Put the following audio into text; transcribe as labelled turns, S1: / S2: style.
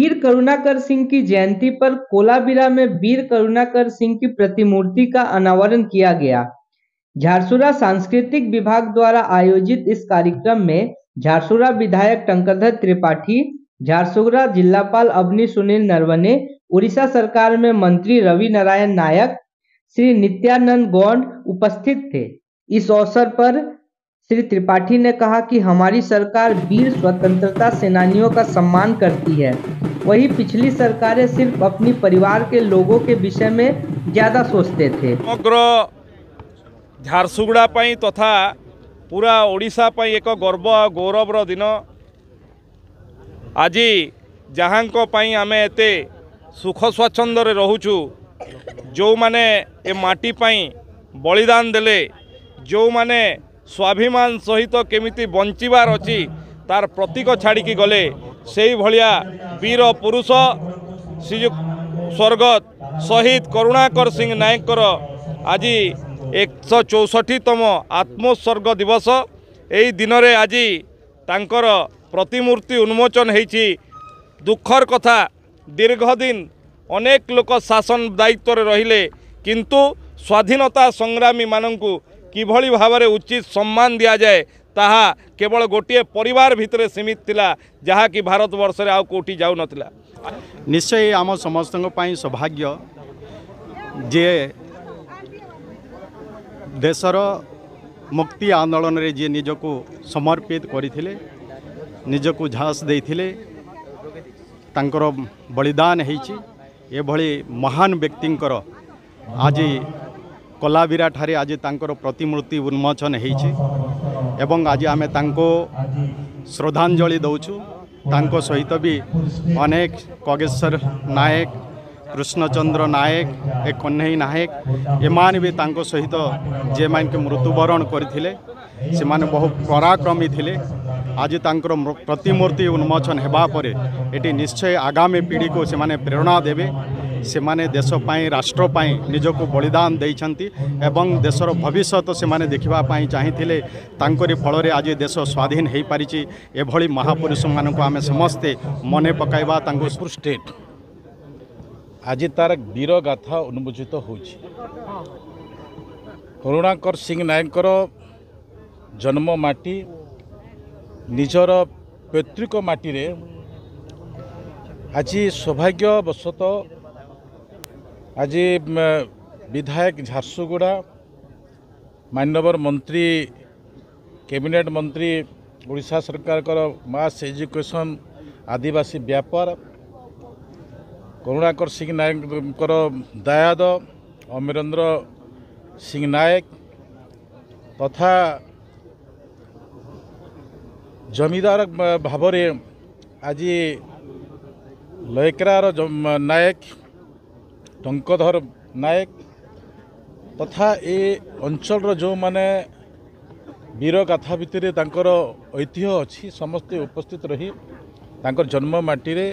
S1: वीर करुणाकर सिंह की जयंती पर कोलाबिरा में वीर करुणाकर सिंह की प्रतिमूर्ति का अनावरण किया गया। झारसुगड़ा सांस्कृतिक विभाग द्वारा आयोजित इस कार्यक्रम में झारसुगड़ा विधायक टंकधर त्रिपाठी, झारसुगड़ा जिलापाल अवनी सुनील नरवणे, उड़ीसा सरकार में मंत्री रवि नारायण नायक, श्री नित्यानंद गौड़ उपस्थित थे। इस अवसर पर श्री त्रिपाठी ने कहा कि हमारी सरकार वीर स्वतंत्रता सेनानियों का सम्मान करती है, वही पिछली सरकारें सिर्फ अपनी परिवार के लोगों के विषय में ज्यादा सोचते थे।
S2: समग्र झारसुगड़ा तथा पूरा ओडिशा एक गर्व गौरवर दिन आज जहाँ आम एते सुख स्वाच्छंद रोचु, जो माने ए माटी बलिदान देले, जो माने स्वाभिमान सहित केमिति बंचिबार अछि तार प्रतीक छाड़ी गले, से भलिया वीर पुरुष श्रीयुक्त स्वर्गत शहीद करुणाकर सिंह नायक आज 164तम आत्मोत्सर्ग दिवस। यही दिन में आज तांकर प्रतिमूर्ति उन्मोचन होइछि। दुखर कथा, दीर्घ दिन अनेक लोक शासन दायित्व रहिले, किंतु स्वाधीनता संग्रामी मानंकु किभली भाव उचित सम्मान दि जाए ताहा केवल गोटे परिवार भितर सीमित थिला, जहा कि भारत वर्ष रे आउ कोठी जाउ नथिला।
S3: निश्चय आम समस्त सौभाग्य जे देशर मुक्ति आंदोलन रे जे निजको समर्पित करथिले, निजको झांस देथिले, तांकर बलिदान होइछि। एभली महान व्यक्तिंकर आज कोलाबिरा ठारे आज तांकर प्रतिमूर्ति उन्मोचन होइछि एवं आज आमे तांको श्रद्धांजलि दौछु। तांको सहित भी अनेक कगेश्वर नायक, कृष्णचंद्र नायक, ए कन्हई नायक एमान भी तांको सहित जे मान के मृत्युवरण करथिले से माने बहुत पराक्रमी थिले। आज तांकर प्रतिमूर्ति उन्मोचन हेबा परे एटी निश्चय आगामी पीढ़ी को से माने प्रेरणा देवे। से माने देश पाई, राष्ट्र पाई निजको बलिदान देइछंती एवं देशर भविष्य से माने देखिबा पाई चाहिथिले। तांकरी फल रे आज देश स्वाधीन हेई पारिछि। एभली महापुरुष मानक आमे समस्ते मने पकाइबा। तांको
S2: स्टेट आज तार वीर गाथा उन्मोचित होछि। करुणाकर सिंह नायकर जन्म माटी निजर पैतृक माटी रे आज सौभाग्यवशत आज विधायक झारसुगुड़ा, माननीय मंत्री, कैबिनेट मंत्री, उड़ीसा सरकार मास एजुकेशन, आदिवासी व्यापार, करुणाकर सिंह नायक दायाद, अमरेंद्र सिंह नायक तथा जमीदार भाव आज लयकरार नायक टंकधर नायक तथा ए अंचल जो माने वीर गाथा भितर तांकर ऐतिह्य अच्छी समस्ते उपस्थित रही तांकर जन्म माटी रे